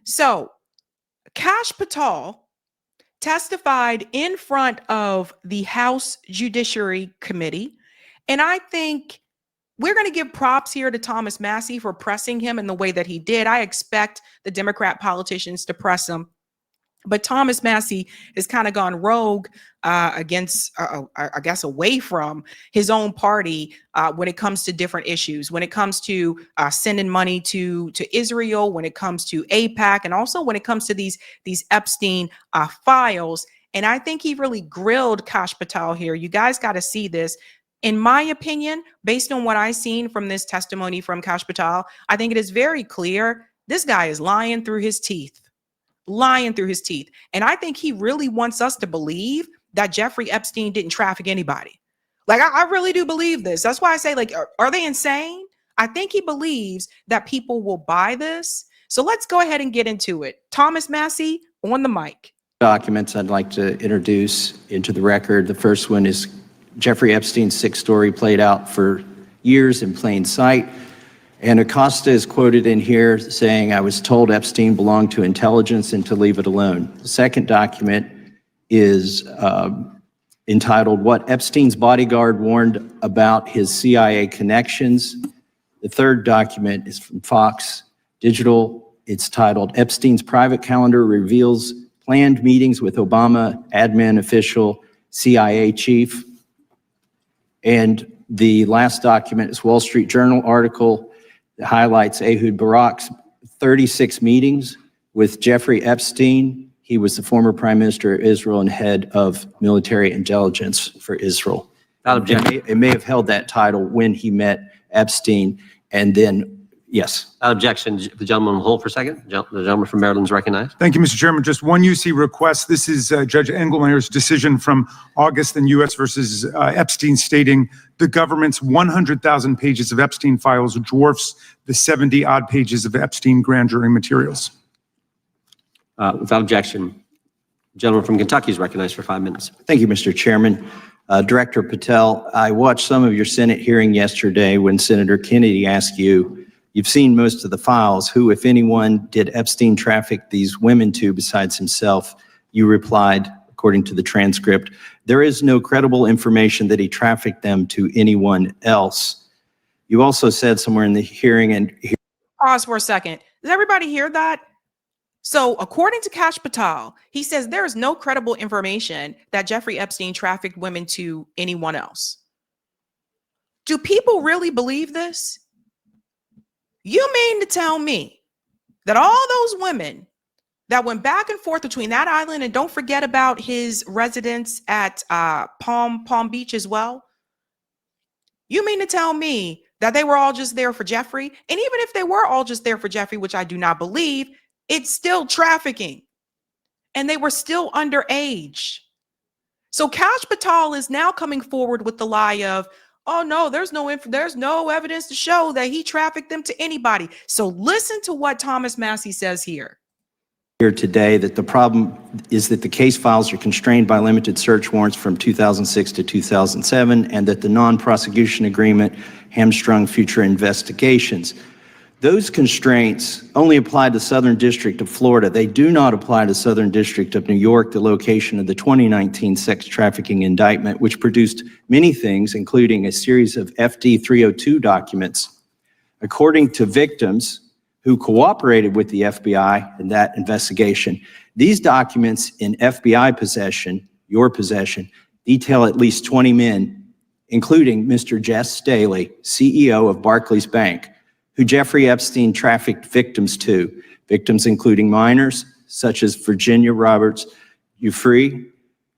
So, Kash Patel testified in front of the House Judiciary Committee, and I think we're going to give props here to Thomas Massie for pressing him in the way that he did. I expect the Democrat politicians to press him, but Thomas Massie has kind of gone rogue against, I guess, away from his own party when it comes to different issues, when it comes to sending money to Israel, when it comes to AIPAC, and also when it comes to these Epstein files. And I think he really grilled Kash Patel here. You guys got to see this. In my opinion, based on what I've seen from this testimony from Kash Patel, I think it is very clear this guy is lying through his teeth. And I think he really wants us to believe that Jeffrey Epstein didn't traffic anybody. Like, I really do believe this. That's why I say, like, are they insane? I think he believes that people will buy this. So let's go ahead and get into it. Thomas Massie, on the mic. Documents I'd like to introduce into the record. The first one is Jeffrey Epstein's sick story played out for years in plain sight. And Acosta is quoted in here saying, "I was told Epstein belonged to intelligence and to leave it alone." The second document is entitled, "What Epstein's Bodyguard Warned About His CIA Connections." The third document is from Fox Digital. It's titled, "Epstein's Private Calendar Reveals Planned Meetings with Obama Admin Official CIA Chief." And the last document is Wall Street Journal article that highlights Ehud Barak's 36 meetings with Jeffrey Epstein. He was the former prime minister of Israel and head of military intelligence for Israel. It may have held that title when he met Epstein, and then, yes. Without objection, the gentleman will hold for a second. The gentleman from Maryland is recognized. Thank you, Mr. Chairman. Just one UC request. This is Judge Engelmeyer's decision from August in U.S. versus Epstein, stating the government's 100,000 pages of Epstein files dwarfs the 70-odd pages of Epstein grand jury materials. Without objection, the gentleman from Kentucky is recognized for 5 minutes. Thank you, Mr. Chairman. Director Patel, I watched some of your Senate hearing yesterday when Senator Kennedy asked you, you've seen most of the files, who, if anyone, did Epstein traffic these women to besides himself? You replied, according to the transcript, there is no credible information that he trafficked them to anyone else. You also said somewhere in the hearing, and pause for a second. Does everybody hear that? So according to Kash Patel, he says there is no credible information that Jeffrey Epstein trafficked women to anyone else. Do people really believe this? You mean to tell me that all those women that went back and forth between that island, and don't forget about his residence at Palm Beach as well, you mean to tell me that they were all just there for Jeffrey? And even if they were all just there for Jeffrey, which I do not believe, it's still trafficking. And they were still underage. So Kash Patel is now coming forward with the lie of, oh no, there's no evidence to show that he trafficked them to anybody. So listen to what Thomas Massie says here. Here today that the problem is that the case files are constrained by limited search warrants from 2006 to 2007, and that the non-prosecution agreement hamstrung future investigations. Those constraints only apply to Southern District of Florida. They do not apply to Southern District of New York, the location of the 2019 sex trafficking indictment, which produced many things, including a series of FD 302 documents. According to victims who cooperated with the FBI in that investigation, these documents in FBI possession, your possession, detail at least 20 men, including Mr. Jess Staley, CEO of Barclays Bank, who Jeffrey Epstein trafficked victims to, victims including minors, such as Virginia Roberts Giuffre,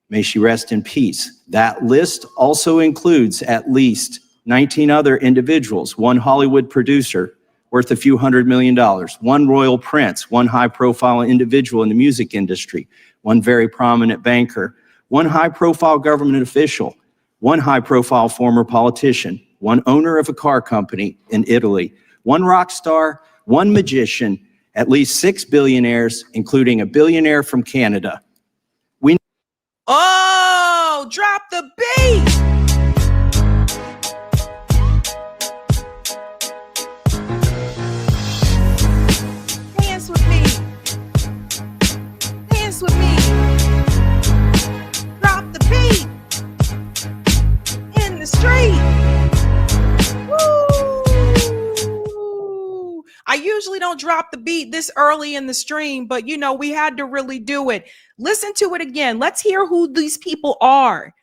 may she rest in peace. That list also includes at least 19 other individuals, one Hollywood producer worth a few $100 million, one royal prince, one high-profile individual in the music industry, one very prominent banker, one high-profile government official, one high-profile former politician, one owner of a car company in Italy, one rock star, one magician, at least 6 billionaires, including a billionaire from Canada. Oh, drop the beat! I usually don't drop the beat this early in the stream, but you know, we had to really do it. Listen to it again. Let's hear who these people are.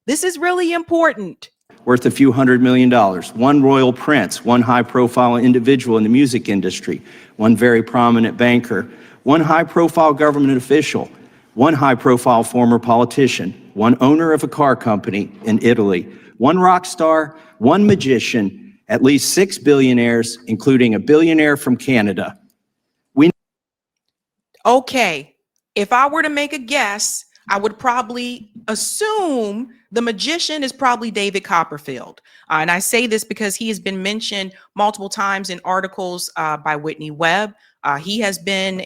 This is really important. Worth a few $100 million. One royal prince, one high-profile individual in the music industry, one very prominent banker, one high-profile government official, one high-profile former politician, one owner of a car company in Italy, one rock star, one magician, at least 6 billionaires, including a billionaire from Canada. Okay, if I were to make a guess, I would probably assume the magician is probably David Copperfield. And I say this because he has been mentioned multiple times in articles by Whitney Webb. He has been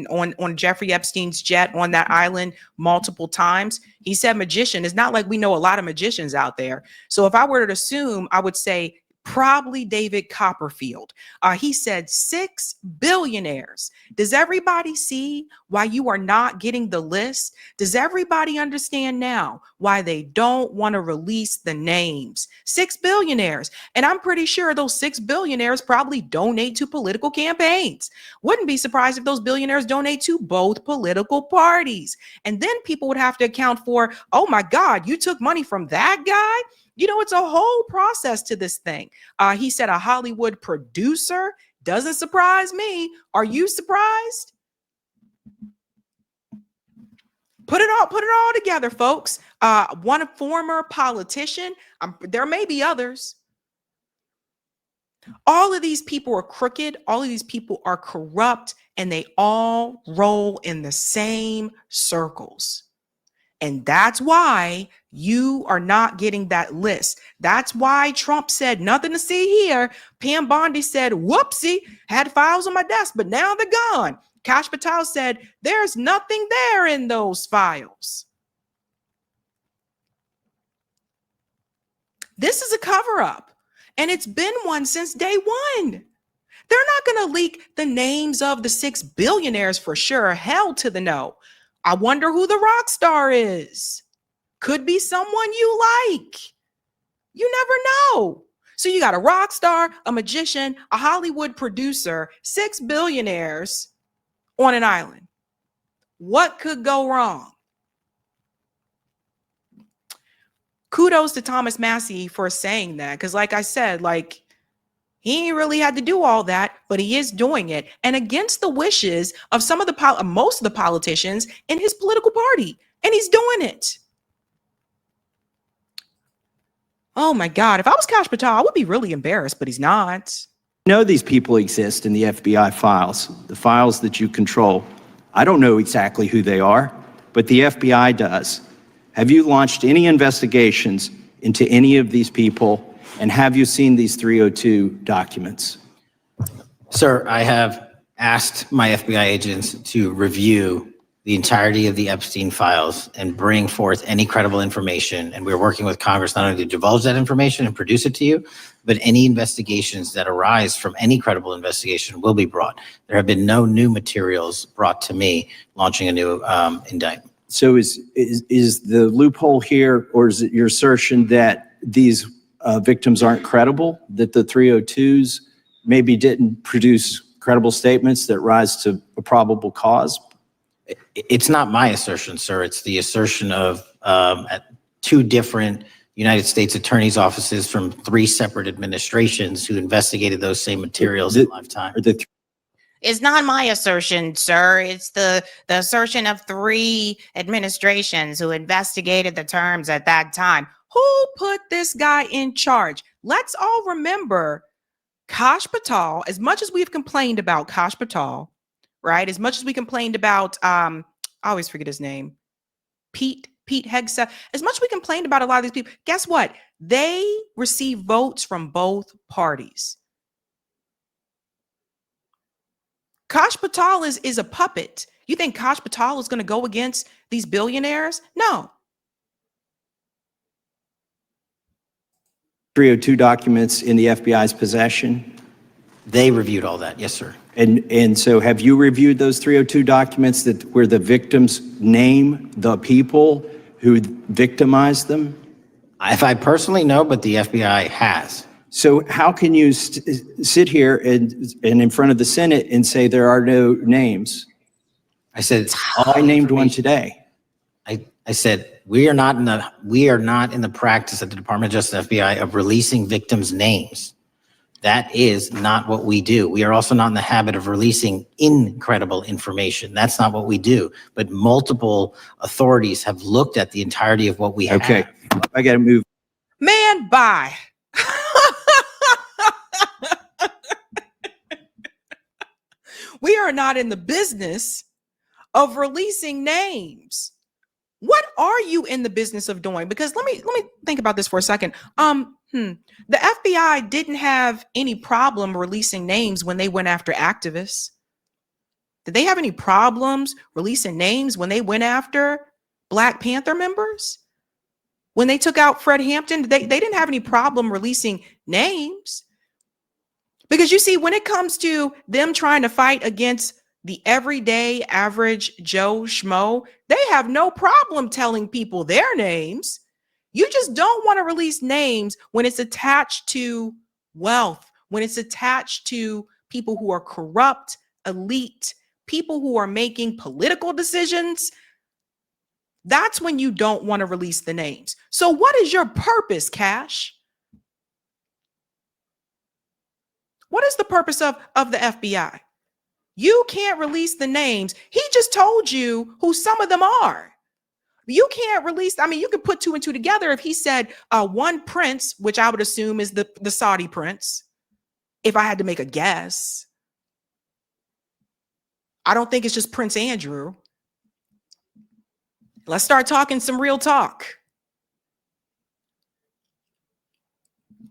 on Jeffrey Epstein's jet on that island multiple times. He said magician. It's not like we know a lot of magicians out there. So if I were to assume, I would say probably David Copperfield. He said 6 billionaires. Does everybody see why you are not getting the list? Does everybody understand now why they don't want to release the names? 6 billionaires. And I'm pretty sure those 6 billionaires probably donate to political campaigns. Wouldn't be surprised if those billionaires donate to both political parties. And then people would have to account for, oh my God, you took money from that guy? You know, it's a whole process to this thing. He said a Hollywood producer. Doesn't surprise me. Are you surprised? Put it all together, folks. One former politician. There may be others. All of these people are crooked. All of these people are corrupt, and they all roll in the same circles. And that's why you are not getting that list. That's why Trump said nothing to see here. Pam Bondi said, whoopsie, had files on my desk, but now they're gone. Kash Patel said, there's nothing there in those files. This is a cover up, and it's been one since day one. They're not going to leak the names of the 6 billionaires for sure. Hell to the no. I wonder who the rock star is. Could be someone you like. You never know. So you got a rock star, a magician, a Hollywood producer, 6 billionaires on an island. What could go wrong? Kudos to Thomas Massie for saying that. Because like I said, he ain't really had to do all that, but he is doing it. And against the wishes of most of the politicians in his political party. And he's doing it. Oh my God. If I was Kash Patel, I would be really embarrassed, but he's not. You know these people exist in the FBI files, the files that you control. I don't know exactly who they are, but the FBI does. Have you launched any investigations into any of these people? And have you seen these 302 documents? Sir, I have asked my FBI agents to review the entirety of the Epstein files and bring forth any credible information. And we're working with Congress not only to divulge that information and produce it to you, but any investigations that arise from any credible investigation will be brought. There have been no new materials brought to me launching a new indictment. So is the loophole here, or is it your assertion that these victims aren't credible, that the 302s maybe didn't produce credible statements that rise to a probable cause? It's not my assertion, sir. It's the assertion of 2 different United States attorneys' offices from 3 separate administrations who investigated those same materials in lifetime. It's not my assertion, sir. It's the assertion of 3 administrations who investigated the terms at that time. Who put this guy in charge? Let's all remember Kash Patel. As much as we've complained about Kash Patel, right? As much as we complained about, I always forget his name, Pete Hegseth. As much as we complained about a lot of these people, guess what? They receive votes from both parties. Kash Patel is a puppet. You think Kash Patel is going to go against these billionaires? No. 302 documents in the FBI's possession? They reviewed all that. Yes, sir. And so have you reviewed those 302 documents where the victims name the people who victimized them? If I personally know, but the FBI has. So how can you sit here and in front of the Senate and say there are no names? I said, I named one today. I said, we are not in the practice at the Department of Justice FBI of releasing victims' names. That is not what we do. We are also not in the habit of releasing incredible information. That's not what we do. But multiple authorities have looked at the entirety of what we have. Okay, I got to move. Man, bye. We are not in the business of releasing names. What are you in the business of doing? Because let me think about this for a second. The FBI didn't have any problem releasing names when they went after activists. Did they have any problems releasing names when they went after Black Panther members? When they took out Fred Hampton, they didn't have any problem releasing names. Because you see, when it comes to them trying to fight against the everyday average Joe Schmo, they have no problem telling people their names. You just don't want to release names when it's attached to wealth, when it's attached to people who are corrupt, elite, people who are making political decisions. That's when you don't want to release the names. So what is your purpose, Kash? What is the purpose of the FBI? You can't release the names. He just told you who some of them are. You can't release, I mean, you could put two and two together if he said one prince, which I would assume is the Saudi prince, if I had to make a guess. I don't think it's just Prince Andrew. Let's start talking some real talk.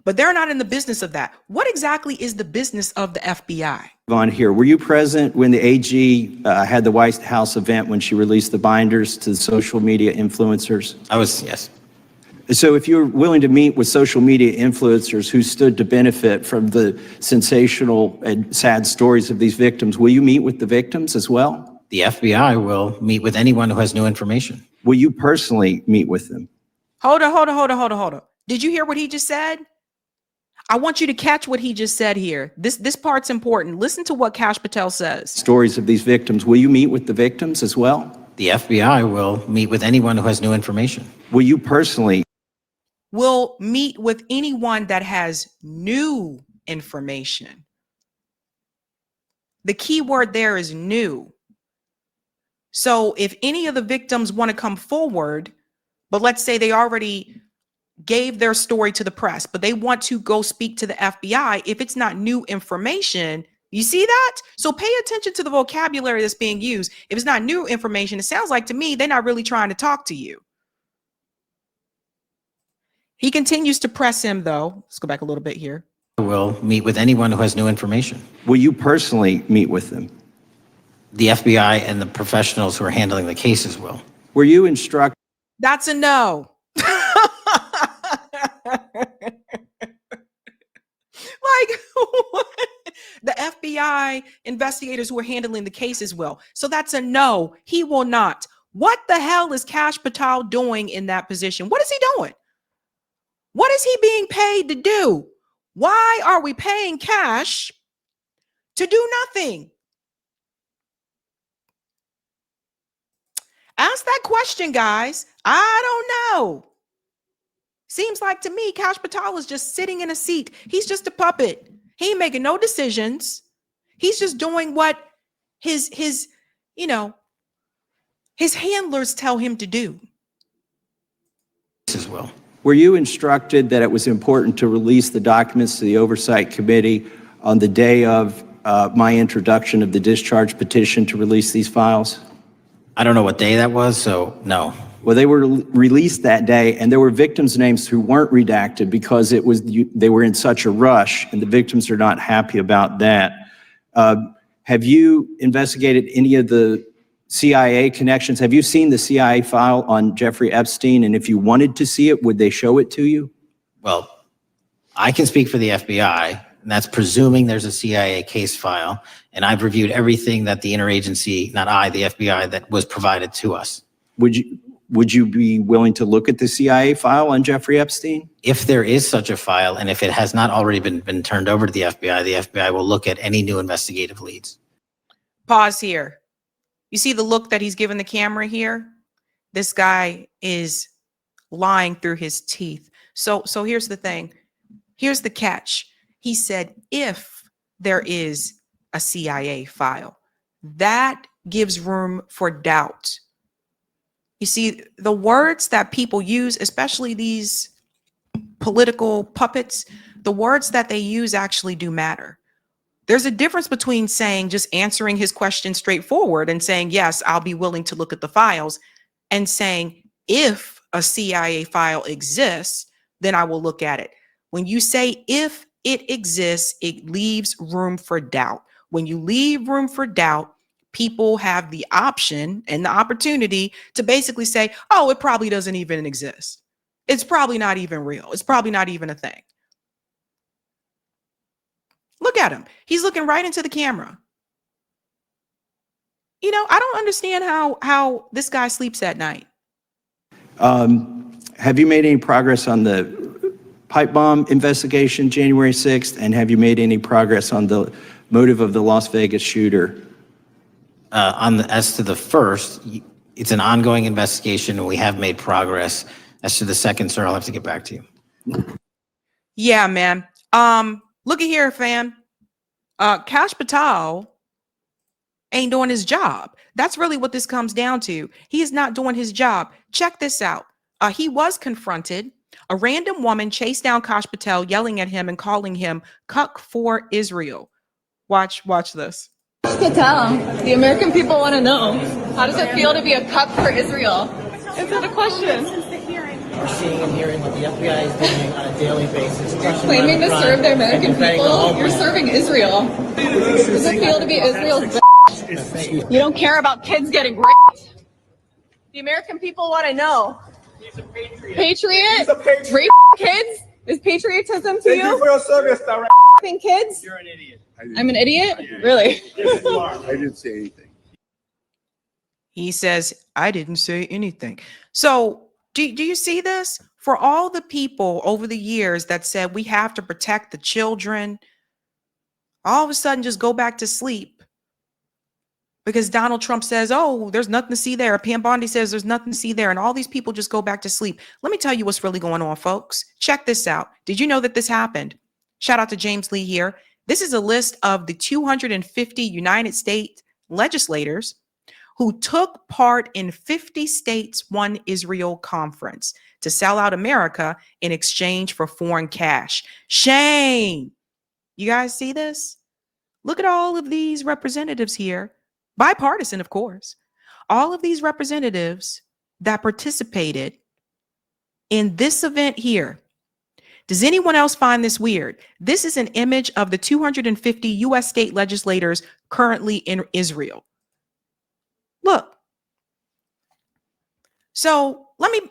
But they're not in the business of that. What exactly is the business of the FBI? Yvonne here. Were you present when the AG had the White House event when she released the binders to the social media influencers? I was, yes. So if you're willing to meet with social media influencers who stood to benefit from the sensational and sad stories of these victims, will you meet with the victims as well? The FBI will meet with anyone who has new information. Will you personally meet with them? Hold on. Did you hear what he just said? I want you to catch what he just said here. This part's important. Listen to what Kash Patel says. Stories of these victims. Will you meet with the victims as well? The FBI will meet with anyone who has new information. Will you personally? Will meet with anyone that has new information. The key word there is new. So if any of the victims want to come forward, but let's say they already gave their story to the press, but they want to go speak to the FBI, if it's not new information, you see that? So pay attention to the vocabulary that's being used. If it's not new information, it sounds like to me, they're not really trying to talk to you. He continues to press him though. Let's go back a little bit here. Will meet with anyone who has new information. Will you personally meet with them? The FBI and the professionals who are handling the cases will. Were you instructed? That's a no. Like the FBI investigators who are handling the cases will. So that's a no. He will not. What the hell is Kash Patel doing in that position? What is he doing? What is he being paid to do? Why are we paying Kash to do nothing? Ask that question, guys. I don't know. Seems like to me, Kash Patel is just sitting in a seat. He's just a puppet. He ain't making no decisions. He's just doing what his handlers tell him to do. As well. Were you instructed that it was important to release the documents to the Oversight Committee on the day of my introduction of the discharge petition to release these files? I don't know what day that was, so no. Well, they were released that day, and there were victims' names who weren't redacted because they were in such a rush, and the victims are not happy about that. Have you investigated any of the CIA connections? Have you seen the CIA file on Jeffrey Epstein? And if you wanted to see it, would they show it to you? Well, I can speak for the FBI, and that's presuming there's a CIA case file. And I've reviewed everything that the interagency, not I, the FBI, that was provided to us. Would you? would you be willing to look at the CIA file on Jeffrey Epstein? If there is such a file, and if it has not already been turned over to the FBI will look at any new investigative leads. Pause here. You see the look that he's giving the camera here? This guy is lying through his teeth. So here's the thing. Here's the catch. He said, if there is a CIA file, that gives room for doubt. You see, the words that people use, especially these political puppets, the words that they use actually do matter. There's a difference between saying, just answering his question straightforward and saying, yes, I'll be willing to look at the files, and saying, if a CIA file exists, then I will look at it. When you say if it exists, it leaves room for doubt. When you leave room for doubt, people have the option and the opportunity to basically say, oh, it probably doesn't even exist. It's probably not even real. It's probably not even a thing. Look at him. He's looking right into the camera. You know, I don't understand how this guy sleeps at night. Have you made any progress on the pipe bomb investigation January 6th? And have you made any progress on the motive of the Las Vegas shooter? As to the first, it's an ongoing investigation, and we have made progress. As to the second, sir, I'll have to get back to you. Yeah, man. Look at here, fam. Kash Patel ain't doing his job. That's really what this comes down to. He is not doing his job. Check this out. He was confronted. A random woman chased down Kash Patel, yelling at him and calling him cuck for Israel. Watch this. Patel, the American people want to know, how does it feel to be a cuck for Israel? Answer the question. We're seeing and hearing what the FBI is doing on a daily basis. You're claiming to serve the American people. You're serving Israel. Does it feel to be Israel's bitch? You don't care about kids getting raped. The American people want to know. He's a patriot. Patriot? He's a patriot. Rape kids? Is patriotism to you? Thank you for your service, sir. Raping kids? You're an idiot. I'm an idiot? Really? Yes, you are. I didn't say anything. He says, I didn't say anything. So do you see this? For all the people over the years that said we have to protect the children, all of a sudden just go back to sleep because Donald Trump says, oh, there's nothing to see there. Pam Bondi says there's nothing to see there. And all these people just go back to sleep. Let me tell you what's really going on, folks. Check this out. Did you know that this happened? Shout out to James Lee here. This is a list of the 250 United States legislators who took part in 50 states One Israel conference to sell out America in exchange for foreign cash. Shame. You guys see this? Look at all of these representatives here, bipartisan, of course. All of these representatives that participated in this event here. Does anyone else find this weird? This is an image of the 250 U.S. state legislators currently in Israel. Look. So let me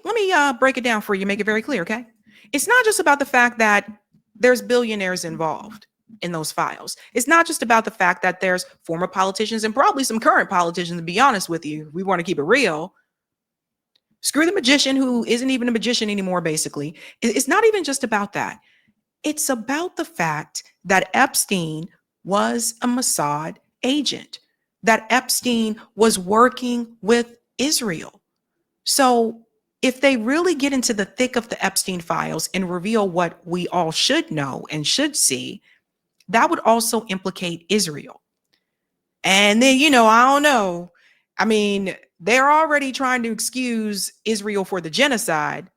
break it down for you, make it very clear, okay? It's not just about the fact that there's billionaires involved in those files. It's not just about the fact that there's former politicians and probably some current politicians, to be honest with you. We want to keep it real. Screw the magician who isn't even a magician anymore, basically. It's not even just about that. It's about the fact that Epstein was a Mossad agent, that Epstein was working with Israel. So if they really get into the thick of the Epstein files and reveal what we all should know and should see, that would also implicate Israel. And then, I don't know. I mean, they're already trying to excuse Israel for the genocide.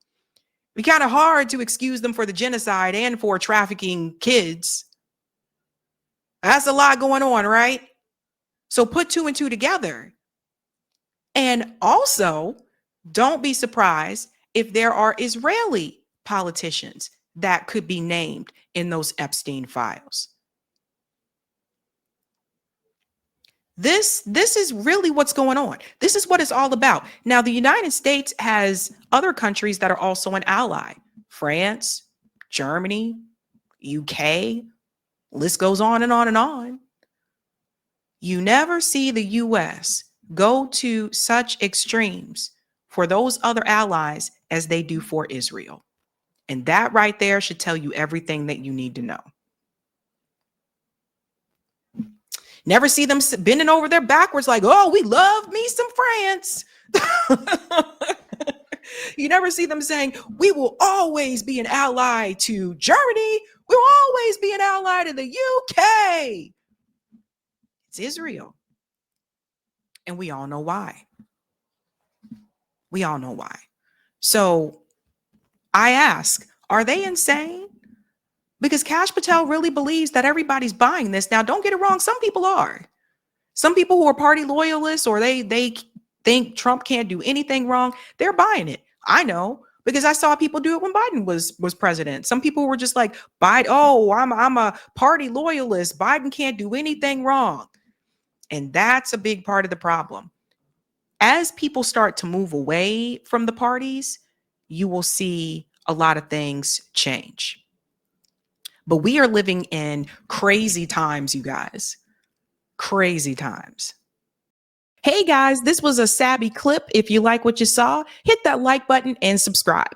It'd be kind of hard to excuse them for the genocide and for trafficking kids. That's a lot going on, right? So put two and two together. And also, don't be surprised if there are Israeli politicians that could be named in those Epstein files. This is really what's going on. This is what it's all about. Now, the United States has other countries that are also an ally. France, Germany, UK, list goes on and on and on. You never see the US go to such extremes for those other allies as they do for Israel. And that right there should tell you everything that you need to know. Never see them bending over their backwards like, oh, we love me some France. You never see them saying, we will always be an ally to Germany. We'll always be an ally to the UK. It's Israel. And we all know why. We all know why. So I ask, are they insane? Because Kash Patel really believes that everybody's buying this. Now, don't get it wrong. Some people are. Some people who are party loyalists or they think Trump can't do anything wrong, they're buying it. I know, because I saw people do it when Biden was president. Some people were just like, Biden, oh, I'm a party loyalist. Biden can't do anything wrong. And that's a big part of the problem. As people start to move away from the parties, you will see a lot of things change. But we are living in crazy times, you guys. Crazy times. Hey guys, this was a Sabby clip. If you like what you saw, hit that like button and subscribe.